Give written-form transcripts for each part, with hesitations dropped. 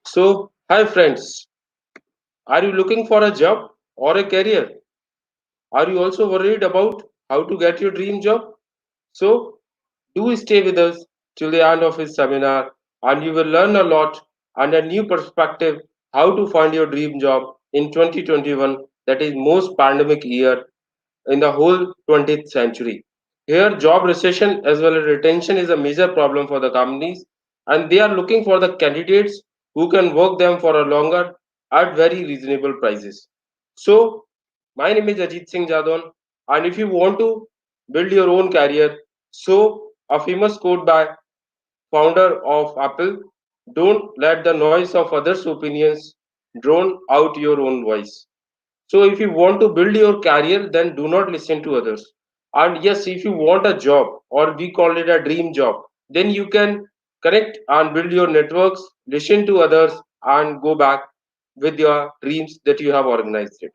So, hi friends, are you looking for a job or a career? Are you also worried about how to get your dream job? So, do stay with us till the end of his seminar and you will learn a lot and a new perspective how to find your dream job in 2021, that is most pandemic year in the whole 20th century. Here, job recession as well as retention is a major problem for the companies, and they are looking for the candidates who can work them for a longer at very reasonable prices. So, my name is Ajit Singh Jadon, and if you want to build your own career, so a famous quote by founder of Apple: "Don't let the noise of others' opinions drown out your own voice." So if you want to build your career, then do not listen to others. And yes, if you want a job, or we call it a dream job, then you can connect and build your networks, listen to others, and go back with your dreams that you have organized it.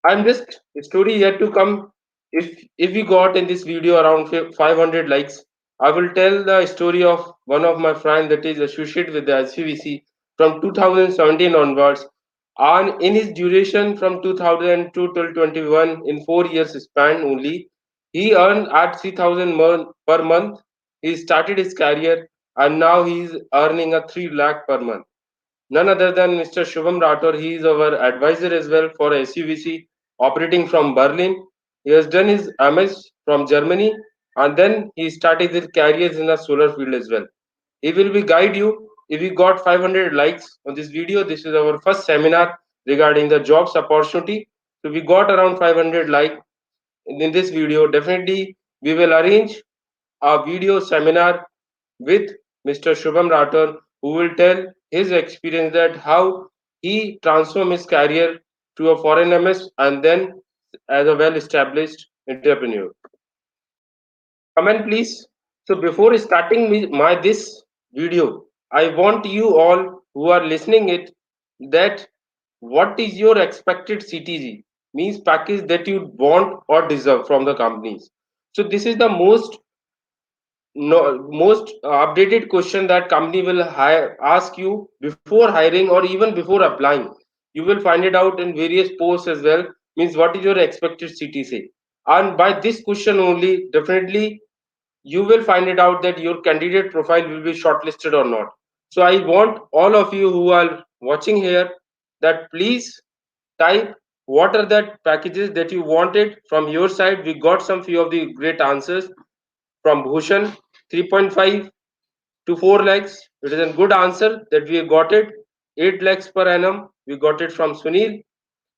And this story yet to come. If we got in this video around 500 likes, I will tell the story of one of my friend that is associated with the SUVC from 2017 onwards, and in his duration from 2002 till 21, in 4 years span only, he earned at 3,000 per month. He started his career, and now he is earning a 3 lakh per month. None other than Mr. Shubham Rathore. He is our advisor as well for SUVC, operating from Berlin. He has done his MS from Germany, and then he started his careers in the solar field as well. He will be guide you. If we got 500 likes on this video, this is our first seminar regarding the jobs opportunity. So we got around 500 like in this video. Definitely, we will arrange a video seminar with Mr. Shubham Rathore, who will tell his experience that how he transformed his career to a foreign MS and then as a well-established entrepreneur. Comment please. So before starting my this video, I want you all who are listening it that what is your expected CTG, means package that you want or deserve from the companies. So this is the most updated question that company will ask you before hiring or even before applying. You will find it out in various posts as well, means what is your expected CTC, and by this question only definitely you will find it out that your candidate profile will be shortlisted or not. So I want all of you who are watching here that please type what are that packages that you wanted from your side. We got some few of the great answers from Bhushan, 3.5 to 4 lakhs. It is a good answer that we got it. 8 lakhs per annum. We got it from Sunil.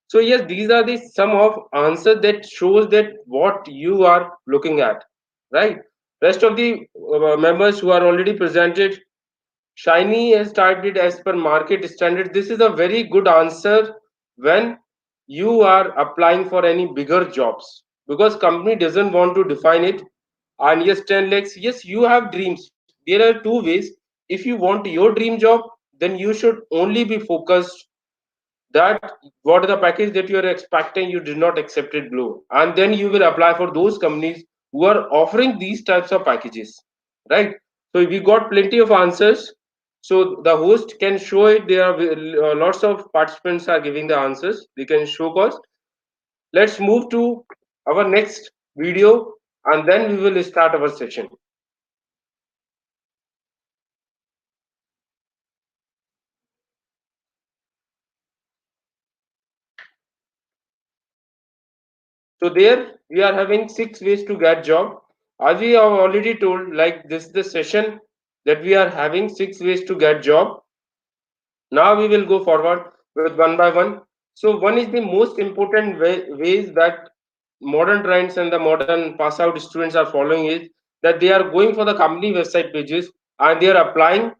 So yes, these are the some of answers that shows that what you are looking at, right? Rest of the members who are already presented, Shiny has typed it as per market standard. This is a very good answer when you are applying for any bigger jobs, because company doesn't want to define it. And yes, 10 lakhs, yes, you have dreams. There are two ways. If you want your dream job, then you should only be focused that what the package that you are expecting you did not accept it below, and then you will apply for those companies who are offering these types of packages, right? So we got plenty of answers, so the host can show it. There are lots of participants are giving the answers. They can show cause. Let's move to our next video, and then we will start our session. So there we are having 6 ways to get job. As we have already told, like this is the session that we are having 6 ways to get job. Now we will go forward with one by one. So one is the most important ways that modern trends and the modern pass out students are following is that they are going for the company website pages and they are applying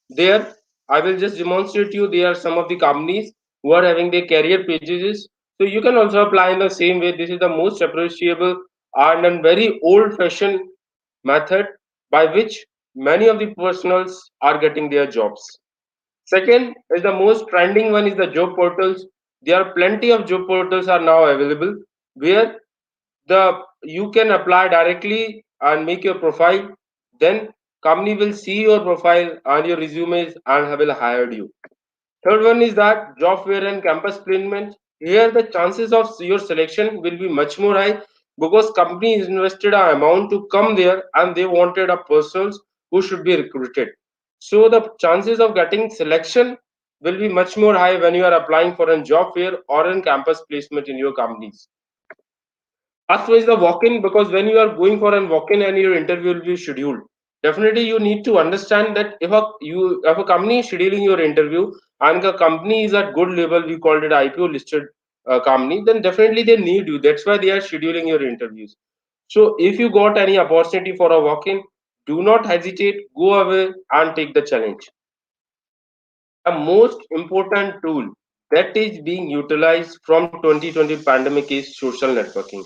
there. I will just demonstrate you. There are some of the companies who are having their career pages. So you can also apply in the same way. This is the most appreciable and a very old fashioned method by which many of the personals are getting their jobs. Second is the most trending one is the job portals. There are plenty of job portals are now available where the you can apply directly and make your profile. then company will see your profile and your resumes and will hire you. Third one is that job fair and campus placement. Here the chances of your selection will be much more high because company invested an amount to come there and they wanted a person who should be recruited. So the chances of getting selection will be much more high when you are applying for a job fair or in campus placement in your companies. First one is the walk-in because when you are going for a walk-in and your interview will be scheduled, definitely you need to understand that if a company is scheduling your interview and the company is at good level, we called it IPO listed company, then definitely they need you. That's why they are scheduling your interviews. So if you got any opportunity for a walk-in, do not hesitate, go away and take the challenge. The most important tool that is being utilized from 2020 pandemic is social networking.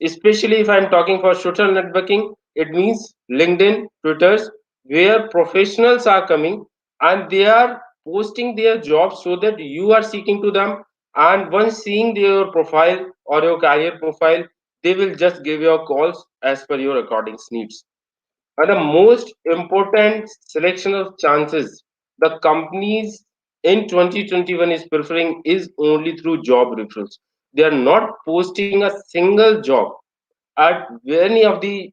Especially if I'm talking for social networking, it means LinkedIn, Twitters, where professionals are coming and they are posting their jobs so that you are seeking to them, and once seeing their profile or your career profile, they will just give you calls as per your according needs. And the most important selection of chances the companies in 2021 is preferring is only through job referrals. They are not posting a single job at any of the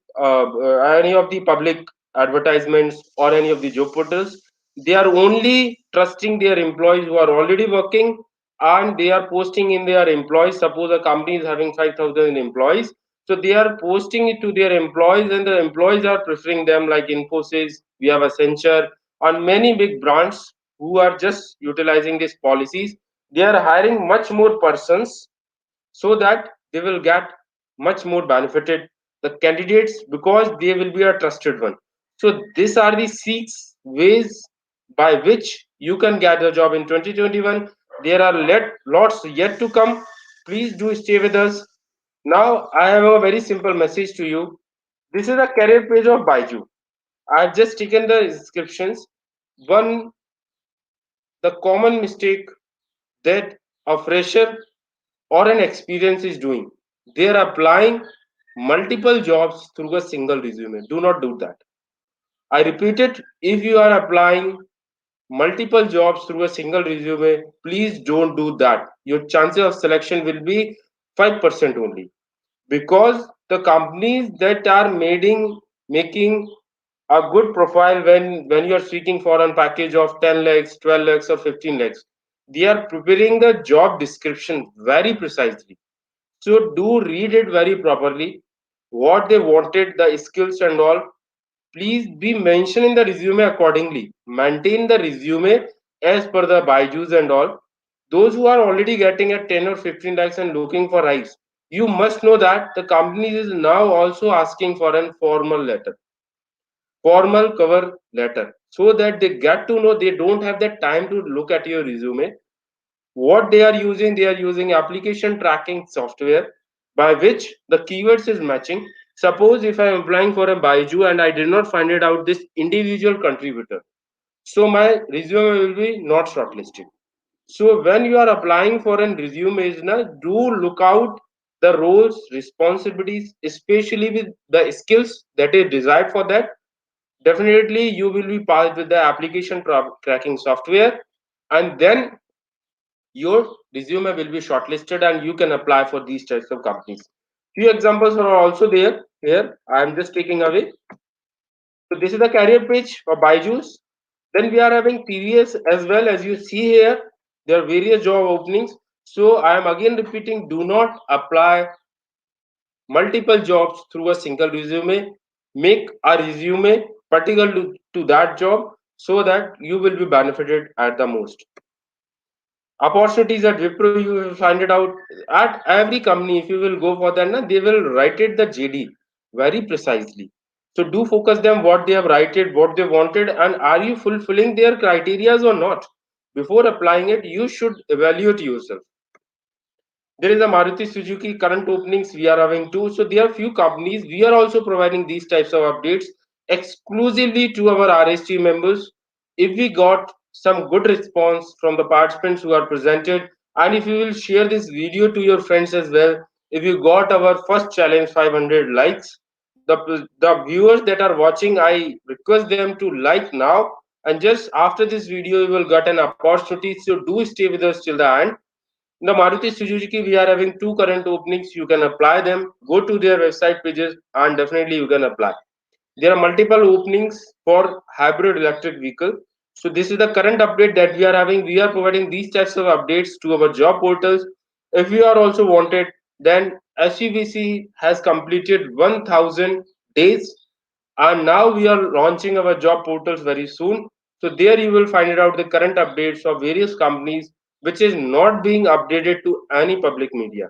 public advertisements or any of the job portals. They are only trusting their employees who are already working, and they are posting in their employees. Suppose a company is having 5,000 employees, so they are posting it to their employees, and the employees are preferring them, like Infosys, we have Accenture, and many big brands who are just utilizing these policies. They are hiring much more persons so that they will get much more benefited the candidates because they will be a trusted one. So these are the six ways by which you can get a job in 2021. There are lots yet to come. Please do stay with us. Now I have a very simple message to you. This is the career page of Baiju. I have just taken the descriptions. One, the common mistake that a fresher or an experience is doing. They are applying multiple jobs through a single resume. Do not do that. I repeat it, if you are applying multiple jobs through a single resume, please don't do that. Your chances of selection will be 5% only because the companies that are making a good profile when you are seeking for a package of 10 lakhs, 12 lakhs, or 15 lakhs, they are preparing the job description very precisely. So do read it very properly. What they wanted, the skills and all, please be mentioned in the resume accordingly. Maintain the resume as per the Byju's and all. Those who are already getting at 10 or 15 lakhs and looking for rise, you must know that the company is now also asking for a formal cover letter, so that they get to know they don't have the time to look at your resume. What they are using application tracking software by which the keywords is matching. Suppose if I am applying for a Baiju and I did not find it out this individual contributor, so my resume will be not shortlisted. So when you are applying for a resume, do look out the roles, responsibilities, especially with the skills that is desired for that. Definitely you will be passed with the application tracking software, and then your resume will be shortlisted and you can apply for these types of companies. Few examples are also there. Here I am just taking away. So this is the career page for Byju's. Then we are having TVS as well. As you see here, there are various job openings. So I am again repeating, do not apply multiple jobs through a single resume. Make a resume particular to that job so that you will be benefited at the most. Opportunities at Wipro, you will find it out at every company. If you will go for that, they will write it the JD very precisely. So do focus them what they have written, what they wanted, and are you fulfilling their criterias or not? Before applying it, you should evaluate yourself. There is a Maruti Suzuki current openings we are having too. So there are few companies. We are also providing these types of updates exclusively to our RST members. If we got some good response from the participants who are presented, and if you will share this video to your friends as well, if you got our first challenge 500 likes, the viewers that are watching, I request them to like now, and just after this video you will get an opportunity, so do stay with us till the end. In the Maruti Suzuki, we are having two current openings. You can apply them. Go to their website pages and definitely you can apply. There are multiple openings for hybrid electric vehicle. So this is the current update that we are having. We are providing these types of updates to our job portals. If you are also wanted, then SUVC has completed 1000 days, and now we are launching our job portals very soon. So there you will find out the current updates of various companies which is not being updated to any public media.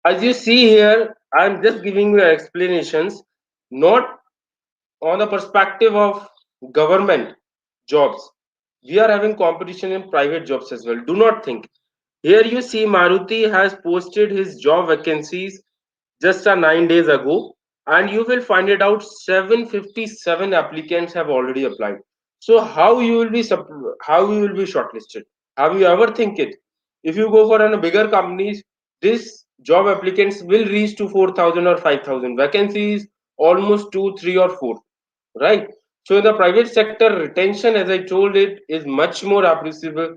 As you see here, I'm just giving you explanations, not on the perspective of government jobs. We are having competition in private jobs as well. Do not think. Here you see Maruti has posted his job vacancies just 9 days ago, and you will find it out 757 applicants have already applied. So how you will be how you will be shortlisted? Have you ever think it? If you go for a bigger companies, this job applicants will reach to 4,000 or 5,000 vacancies, almost 2 3 or 4, right? So in the private sector, retention, as I told it, is much more appreciable.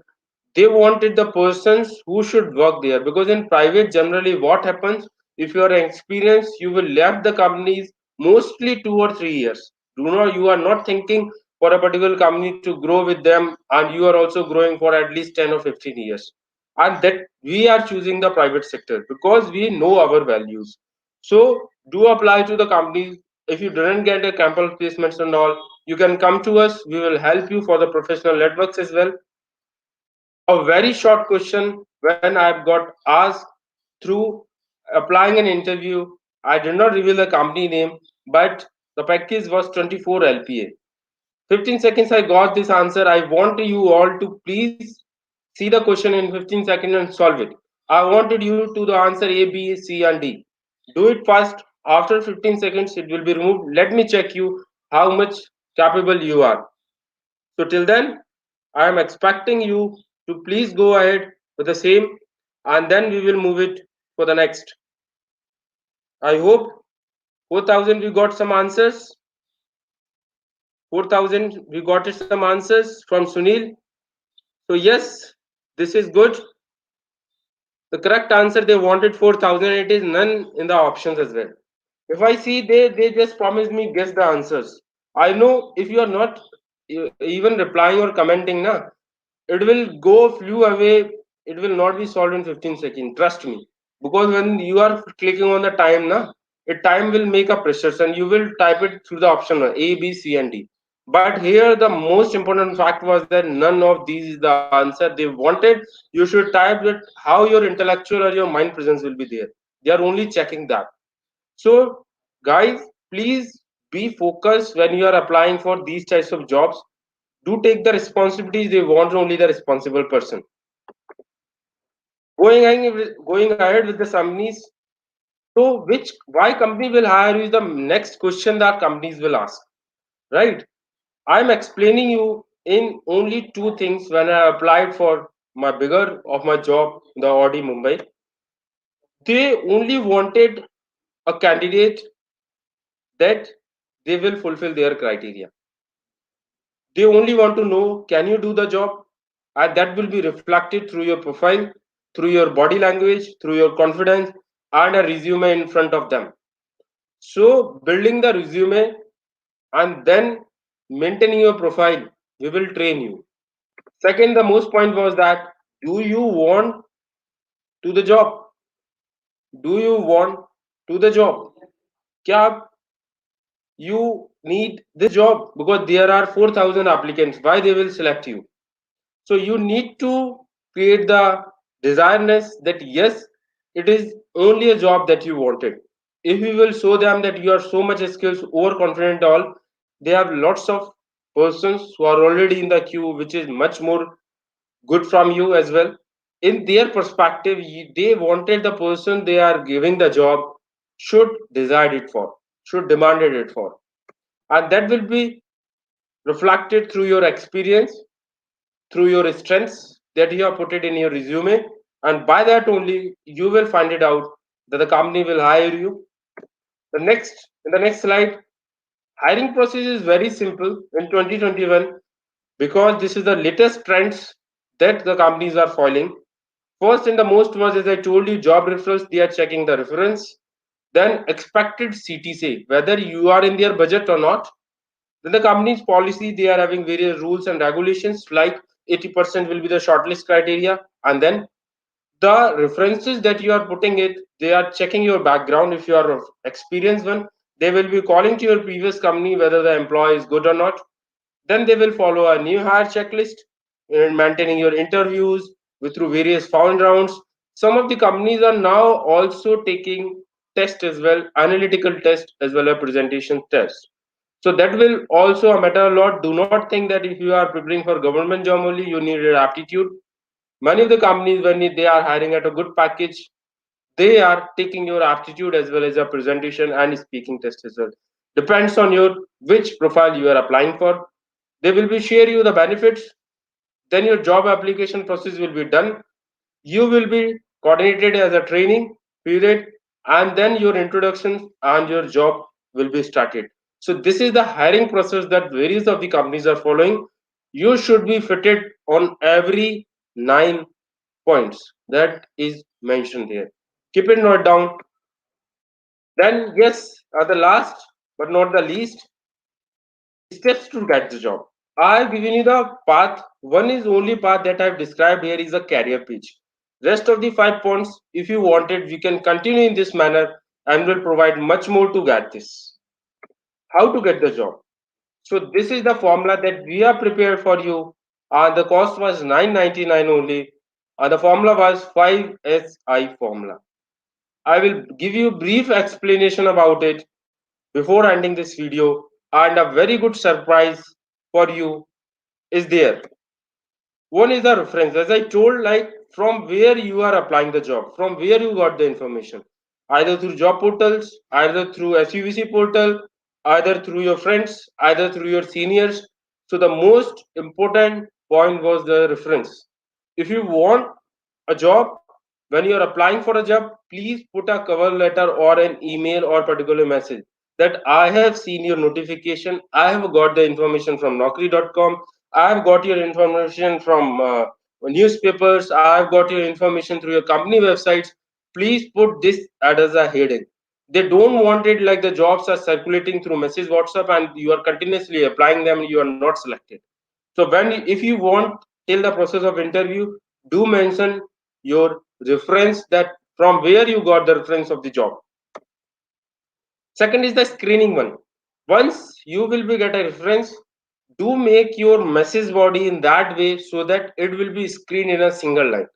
They wanted the persons who should work there, because in private generally what happens, if you are experienced you will left the companies mostly 2 or 3 years. Do not, you are not thinking for a particular company to grow with them, and you are also growing for at least 10 or 15 years. And that we are choosing the private sector because we know our values. So do apply to the companies. If you didn't get a campus placements and all, you can come to us. We will help you for the professional networks as well. A very short question, when I've got asked through applying an interview, I did not reveal the company name, but the package was 24 LPA. 15 seconds I got this answer. I want you all to please see the question in 15 seconds and solve it. I wanted you to the answer A, B, C, and D. Do it fast. After 15 seconds, it will be removed. Let me check you how much capable you are. So till then, I am expecting you to please go ahead with the same, and then we will move it for the next. I hope 4,000 we got some answers. 4,000 we got some answers from Sunil. So yes, this is good. The correct answer, they wanted 4,000. It is none in the options as well. If I see they just promised me guess the answers. I know if you are not even replying or commenting, na, it will go flew away. It will not be solved in 15 seconds. Trust me, because when you are clicking on the time, na, it time will make a pressure, and you will type it through the option A, B, C, and D. But here the most important fact was that none of these is the answer they wanted. You should type that how your intellectual or your mind presence will be there. They are only checking that. So, guys, please be focused when you are applying for these types of jobs. Do take the responsibilities. They want only the responsible person. Going ahead with the companies. So, which why company will hire you is the next question that companies will ask, right? I'm explaining you in only two things when I applied for my bigger of my job, the Audi Mumbai. They only wanted a candidate that they will fulfill their criteria. They only want to know, can you do the job? And that will be reflected through your profile, through your body language, through your confidence, and a resume in front of them. So, building the resume and then maintaining your profile, we will train you. Second, the most point was that, do you want to the job? Do you want to the job? क्या you need this job? Because there are 4,000 applicants. Why they will select you? So you need to create the desireness that yes, it is only a job that you wanted. If you will show them that you are so much skills, overconfident, all, they have lots of persons who are already in the queue, which is much more good from you as well. In their perspective, they wanted the person they are giving the job should decide it for, should demanded it for, and that will be reflected through your experience, through your strengths that you have put it in your resume, and by that only you will find it out that the company will hire you. In the next slide, hiring process is very simple in 2021 because this is the latest trends that the companies are following. First and the most was, as I told you, job referrals. They are checking the reference. Then expected CTC, whether you are in their budget or not. Then the company's policy, they are having various rules and regulations like 80% will be the shortlist criteria. And then the references that you are putting it, they are checking your background. If you are of experienced one, they will be calling to your previous company whether the employee is good or not. Then they will follow a new hire checklist in maintaining your interviews with through various found rounds. Some of the companies are now also taking tests as well, analytical test as well as presentation test. So that will also matter a lot. Do not think that if you are preparing for government job only, you need your aptitude. Many of the companies, when they are hiring at a good package, they are taking your aptitude as well as your presentation and speaking test as well. Depends on your which profile you are applying for. They will be share you the benefits. Then your job application process will be done. You will be coordinated as a training period, and then your introduction and your job will be started. So this is the hiring process that various of the companies are following. You should be fitted on every 9 points that is mentioned here. Keep it note down. Then yes, the last but not the least, steps to get the job. I've given you the path. One is only path that I've described here is a career pitch. Rest of the 5 points, if you want it, we can continue in this manner and will provide much more to get this. How to get the job? So this is the formula that we are prepared for you. The cost was 999 only. The formula was 5SI formula. I will give you brief explanation about it before ending this video, and a very good surprise for you is there. One is the reference, as I told, like from where you are applying the job, from where you got the information, either through job portals, either through SUVC portal, either through your friends, either through your seniors. So the most important point was the reference. If you want a job, when you are applying for a job, please put a cover letter or an email or particular message that I have seen your notification, I have got the information from naukri.com, I have got your information from newspapers, I have got your information through your company websites. Please put this as a heading. They don't want it like the jobs are circulating through message WhatsApp and you are continuously applying them, you are not selected. So when if you want till the process of interview, do mention your reference, that from where you got the reference of the job. Second is the screening one. Once you will be get a reference, do make your message body in that way so that it will be screened in a single line.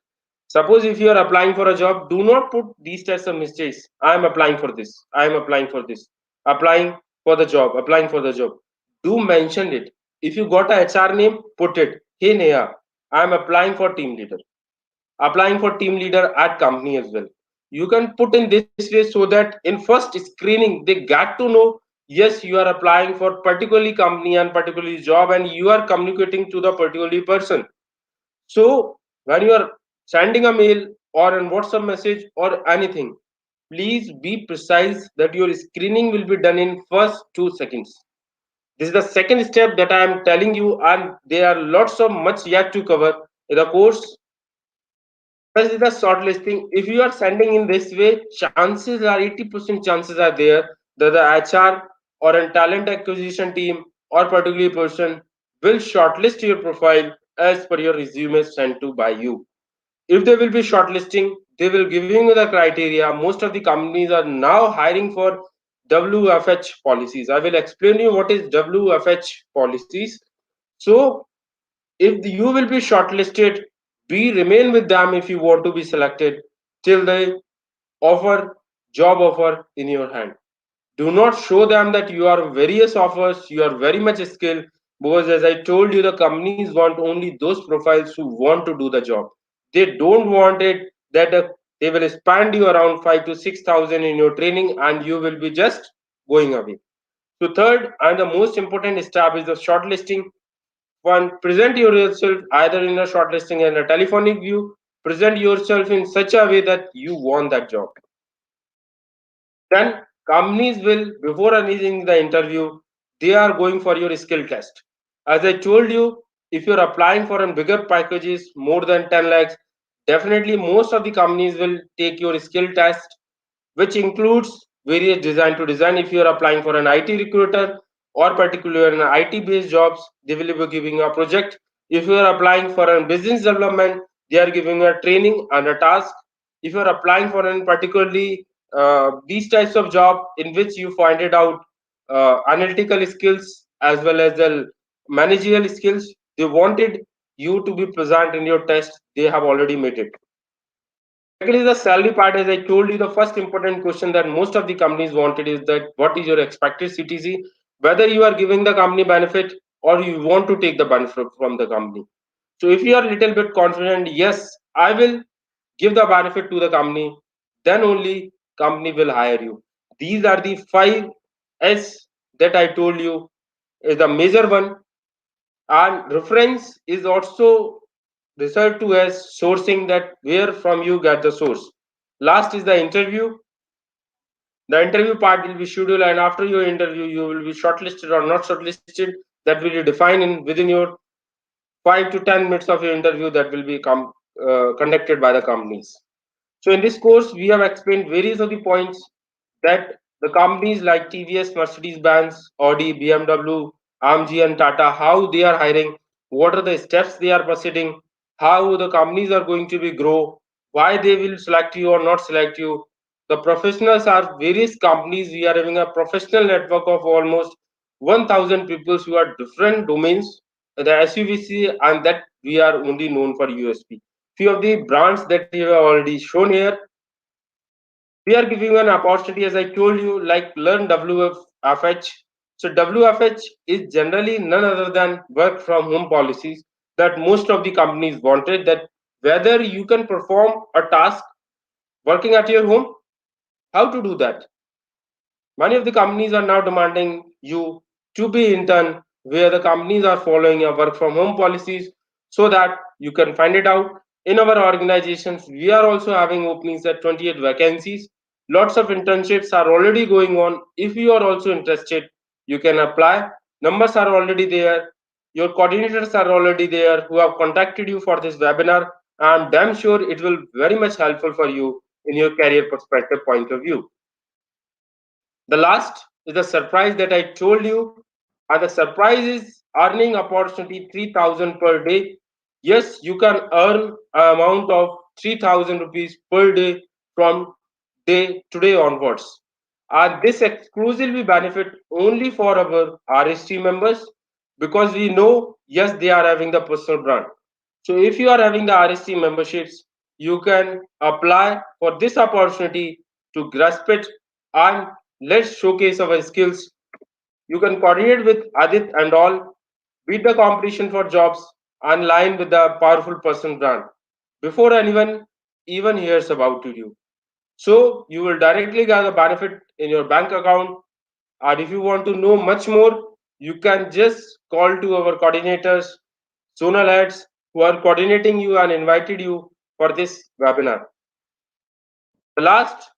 Suppose if you are applying for a job, do not put these types of mistakes. I am applying for this, I am applying for this, applying for the job, applying for the job. Do mention it. If you got a HR name, put it. Hey Neha, I am applying for team leader, applying for team leader at company as well. You can put in this way so that in first screening they get to know, yes, you are applying for particularly company and particularly job and you are communicating to the particularly person. So when you are sending a mail or an WhatsApp message or anything, please be precise that your screening will be done in first 2 seconds. This is the second step that I am telling you, and there are lots of much yet to cover in the course. First is the shortlisting. If you are sending in this way, chances are 80% chances are there that the HR or a talent acquisition team or particular person will shortlist your profile as per your resume sent to by you. If they will be shortlisting, they will giving you the criteria. Most of the companies are now hiring for WFH policies. I will explain you what is WFH policies. So if you will be shortlisted, be remain with them if you want to be selected till they offer job offer in your hand. Do not show them that you are various offers, you are very much skilled, because as I told you, the companies want only those profiles who want to do the job. They don't want it that they will spend you around 5 to 6 thousand in your training and you will be just going away. So third and the most important step is the shortlisting. One, present yourself either in a shortlisting and a telephonic view. Present yourself in such a way that you want that job. Then Companies will, before arranging the interview, they are going for your skill test. As I told you, if you're applying for a bigger packages, more than 10 lakhs, definitely most of the companies will take your skill test, which includes various design to design. If you are applying for an IT recruiter or particularly an IT based jobs, they will be giving you a project. If you are applying for a business development, they are giving you a training and a task. If you are applying for an particularly these types of job in which you find it out analytical skills as well as the managerial skills, they wanted you to be present in your test. They have already made it. Secondly, the salary part, as I told you, the first important question that most of the companies wanted is that what is your expected CTC, whether you are giving the company benefit or you want to take the benefit from the company. So if you are a little bit confident, yes, I will give the benefit to the company, then only company will hire you. These are the five S that I told you is the major one, and reference is also referred to as sourcing, that where from you get the source. Last is the interview. The interview part will be scheduled, and after your interview you will be shortlisted or not shortlisted. That will be defined in within your 5 to 10 minutes of your interview, that will be conducted by the companies. So in this course, we have explained various of the points that the companies like TVS, Mercedes-Benz, Audi, BMW, AMG and Tata, how they are hiring, what are the steps they are proceeding, how the companies are going to be grow, why they will select you or not select you. The professionals are various companies. We are having a professional network of almost 1,000 people who are different domains, the SUVC, and that we are only known for USP. Few of the brands that we have already shown here, we are giving an opportunity, as I told you, like learn WFH. So WFH is generally none other than work from home policies that most of the companies wanted, that whether you can perform a task working at your home, how to do that. Many of the companies are now demanding you to be intern, where the companies are following a work from home policies, so that you can find it out. In our organizations, we are also having openings at 28 vacancies. Lots of internships are already going on. If you are also interested, you can apply. Numbers are already there. Your coordinators are already there who have contacted you for this webinar. I'm damn sure it will very much helpful for you in your career perspective point of view. The last is the surprise that I told you, and the surprise is earning opportunity 3,000 per day. Yes, you can earn an amount of 3,000 rupees per day from day today onwards. And this exclusively benefit only for our RST members, because we know, yes, they are having the personal brand. So if you are having the RST memberships, you can apply for this opportunity to grasp it, and let's showcase our skills. You can coordinate with Adit and all, beat the competition for jobs, and line with the powerful person brand before anyone even hears about you. So you will directly get the benefit in your bank account. And if you want to know much more, you can just call to our coordinators, zonal heads, who are coordinating you and invited you for this webinar. The last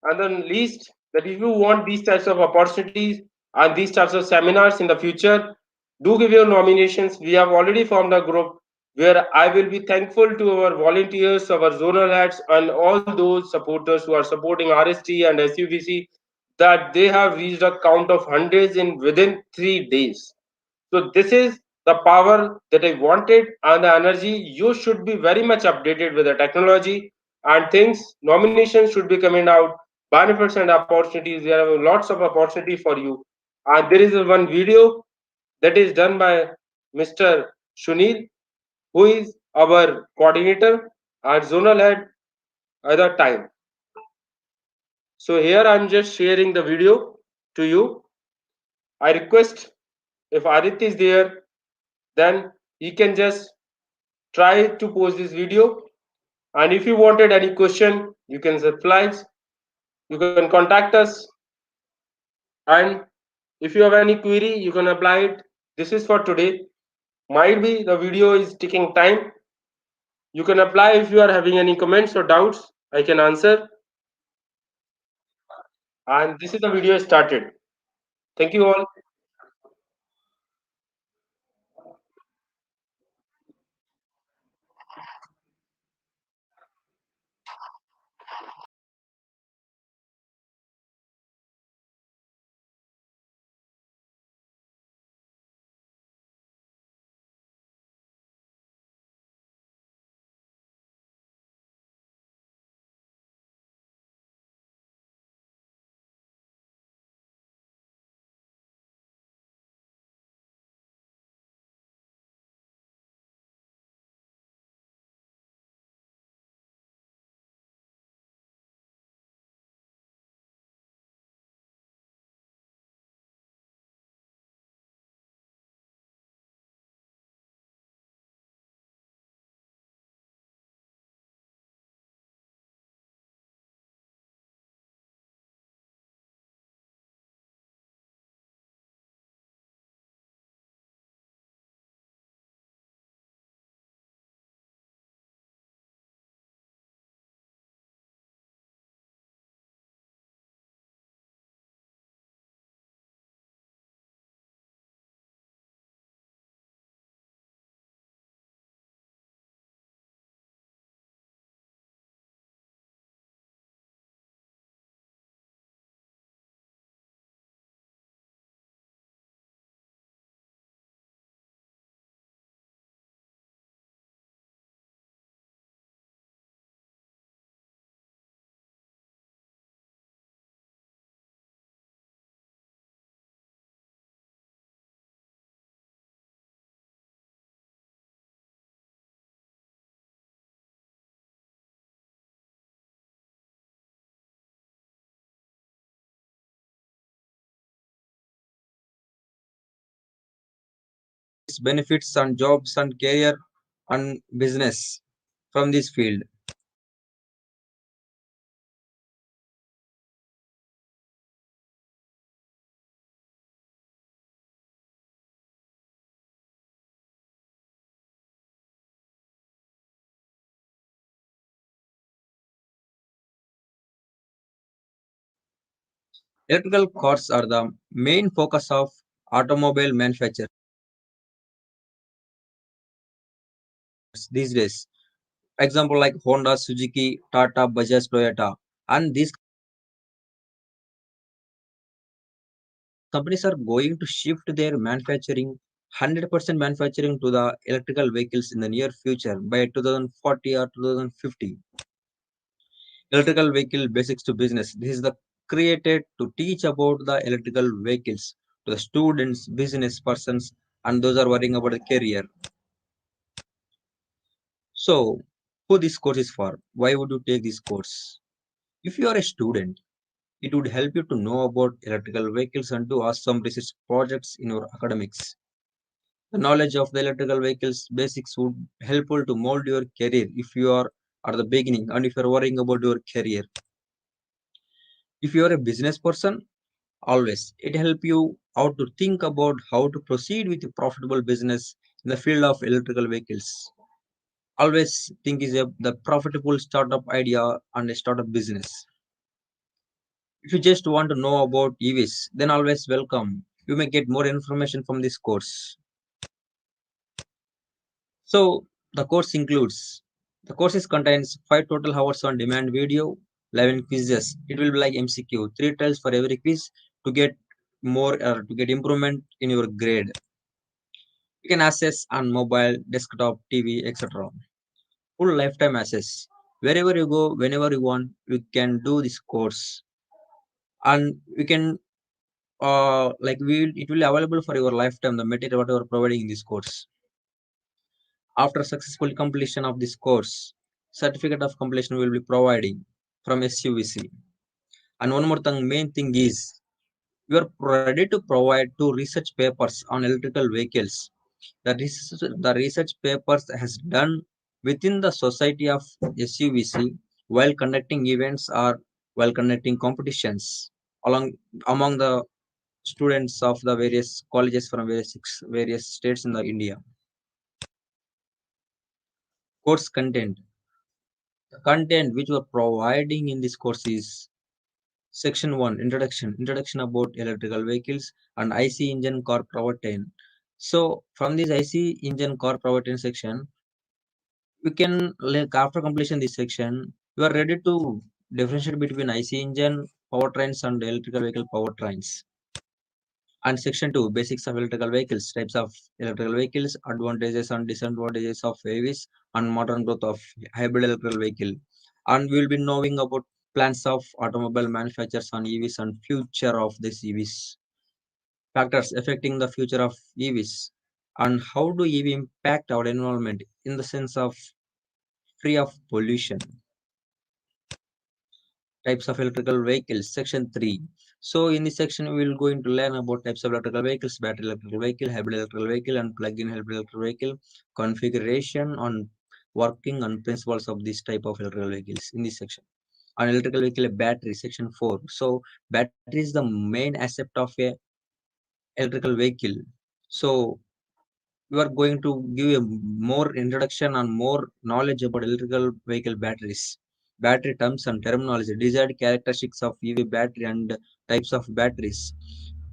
and the least, that if you want these types of opportunities and these types of seminars in the future, do give your nominations. We have already formed a group where I will be thankful to our volunteers, our zonal heads, and all those supporters who are supporting RST and SUVC, that they have reached a count of hundreds in within 3 days. So this is the power that I wanted, and the energy. You should be very much updated with the technology and things. Nominations should be coming out, benefits and opportunities. There are lots of opportunity for you. And there is one video that is done by Mr. Shunil, who is our coordinator and zonal head at the time. So here I'm just sharing the video to you. I request, if Aditya is there, then he can just try to post this video. And if you wanted any question, you can reply. You can contact us. And if you have any query, you can apply it. This is for today. Might be the video is taking time. You can apply. If you are having any comments or doubts, I can answer. And this is the video started. Thank you all. Benefits and jobs and career and business from this field. Electrical cars are the main focus of automobile manufacturers these days. Example like Honda, Suzuki, Tata, Bajaj, Toyota, and these companies are going to shift their manufacturing 100% manufacturing to the electrical vehicles in the near future by 2040 or 2050. Electrical vehicle basics to business. This is the created to teach about the electrical vehicles to the students, business persons, and those are worrying about the career. So, who this course is for? Why would you take this course? If you are a student, it would help you to know about electrical vehicles and to ask some research projects in your academics. The knowledge of the electrical vehicles basics would helpful to mold your career if you are at the beginning and if you are worrying about your career. If you are a business person, always it help you out to think about how to proceed with a profitable business in the field of electrical vehicles. Always think is the profitable startup idea and a startup business. If you just want to know about EVs, then always welcome. You may get more information from this course. So the courses contains 5 total hours on demand video, 11 quizzes. It will be like MCQ, 3 trials for every quiz to get more to get improvement in your grade. You can access on mobile, desktop, TV, etc. Full lifetime access. Wherever you go, whenever you want, you can do this course, and we can like we it will be available for your lifetime. The material what you are providing in this course. After successful completion of this course, certificate of completion will be providing from SUVC. And one more thing, main thing is you are ready to provide 2 research papers on electrical vehicles. The research papers has done within the society of SUVC while conducting events or while conducting competitions along among the students of the various colleges from various states in the India. Course content. The content which we are providing in this course is Section 1 Introduction about electrical vehicles and IC engine car powertrain. So, from this IC engine car powertrain section, we can, like, after completion this section, you are ready to differentiate between IC engine powertrains and electrical vehicle powertrains. And section 2 Basics of electrical vehicles, types of electrical vehicles, advantages and disadvantages of EVs, and modern growth of hybrid electrical vehicle. And we will be knowing about plans of automobile manufacturers on EVs and future of these EVs, factors affecting the future of EVs, and how do EV impact our environment in the sense of free of pollution. Types of electrical vehicles, section 3. So in this section we will going to learn about types of electrical vehicles, battery electrical vehicle, hybrid electrical vehicle, and plug-in hybrid electrical vehicle, configuration on working and principles of this type of electrical vehicles in this section. On electrical vehicle battery, section 4. So battery is the main aspect of a electrical vehicle. So we are going to give a more introduction and more knowledge about electrical vehicle batteries, battery terms and terminology, desired characteristics of EV battery and types of batteries,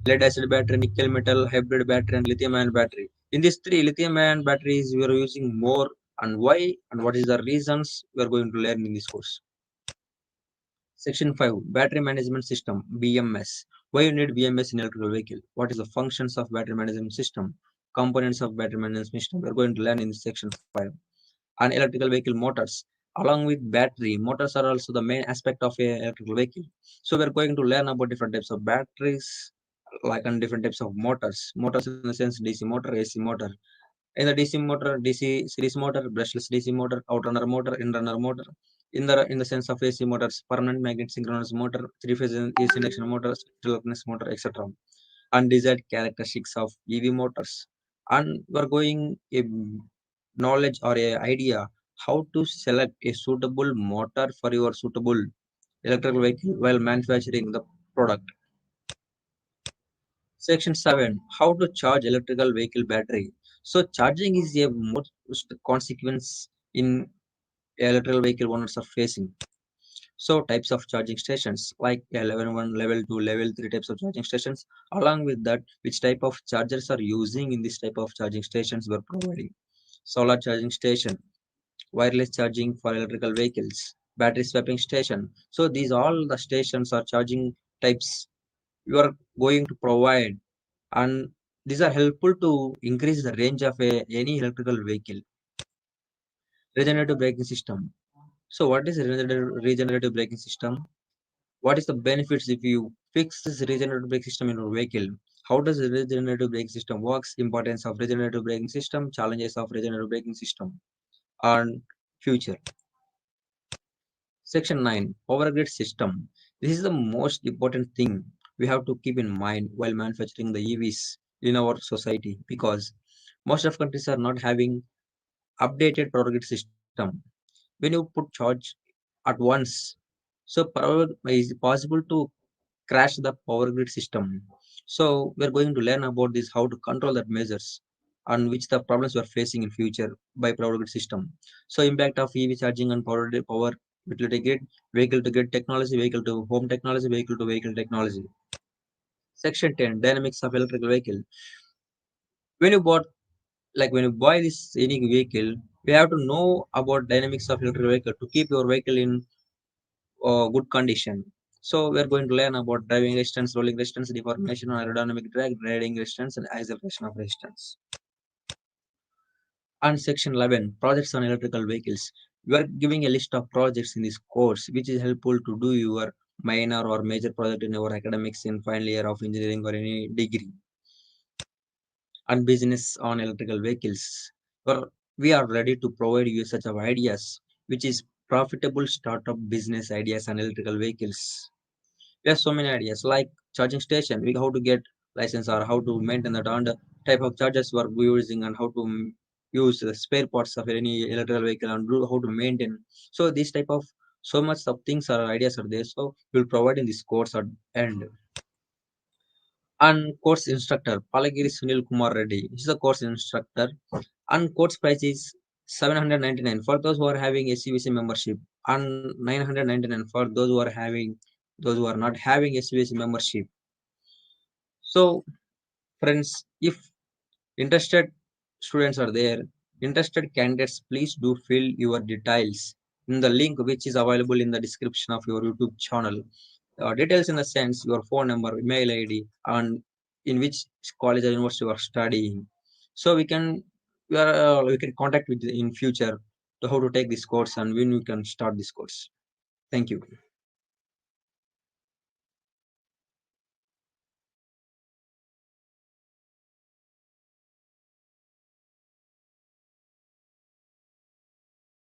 lead acid battery, nickel metal, hybrid battery, and lithium ion battery. In these three, lithium ion batteries we are using more, and why, and what is the reasons, we are going to learn in this course. Section 5 Battery Management System BMS. Why you need BMS in electrical vehicle? What is the functions of battery management system? Components of battery management system. We are going to learn in section 5. And electrical vehicle motors. Along with battery, motors are also the main aspect of a electrical vehicle. So we are going to learn about different types of batteries, like and different types of motors. Motors in the sense DC motor, AC motor. In the DC motor, DC series motor, brushless DC motor, outrunner motor, inrunner motor. In the sense of AC motors, permanent magnet synchronous motor, three-phase AC induction motor, synchronous motor, etc. And desired characteristics of EV motors. And we are going a knowledge or a idea how to select a suitable motor for your suitable electrical vehicle while manufacturing the product. Section 7 How to charge electrical vehicle battery. So, charging is a most consequence in electrical vehicle owners are facing. So, types of charging stations like level 1, level 2, level 3 types of charging stations. Along with that, which type of chargers are using in this type of charging stations we are providing. Solar charging station, wireless charging for electrical vehicles, battery swapping station. So, these all the stations are charging types you are going to provide, and these are helpful to increase the range of any electrical vehicle. Regenerative braking system. So what is regenerative braking system? What is the benefits if you fix this regenerative braking system in your vehicle? How does the regenerative braking system works? Importance of regenerative braking system, challenges of regenerative braking system, and future. Section 9 Power grid system. This is the most important thing we have to keep in mind while manufacturing the EVs in our society, because most of countries are not having updated power grid system. When you put charge at once, so power is possible to crash the power grid system. So we are going to learn about this, how to control that measures, and which the problems we are facing in future by power grid system. So impact of EV charging and power utility grid, vehicle to grid technology, vehicle to home technology, vehicle to vehicle technology. Section 10 Dynamics of electrical vehicle. When you bought, like when you buy this any vehicle, you have to know about dynamics of electric vehicle to keep your vehicle in good condition. So we are going to learn about driving resistance, rolling resistance, deformation, aerodynamic drag, riding resistance, and acceleration of resistance. And section 11 projects on electrical vehicles. We are giving a list of projects in this course, which is helpful to do your minor or major project in your academics in final year of engineering or any degree. And business on electrical vehicles. Where we are ready to provide you such of ideas, which is profitable startup business ideas on electrical vehicles. We have so many ideas like charging station, we how to get license or how to maintain that, and type of chargers we are using, and how to use the spare parts of any electrical vehicle, and how to maintain. So this type of so much of things or ideas are there. So we'll provide in this course at end. And course instructor Palagiri Sunil Kumar Reddy. He's the course instructor. And course price is 799 for those who are having SUVC membership, and 999 for those who are having those who are not having SUVC membership. So, friends, if interested students are there, interested candidates, please do fill your details in the link which is available in the description of your YouTube channel. Details in the sense your phone number, email ID, and in which college or university you are studying. So we can contact with you in future to how to take this course and when we can start this course. Thank you.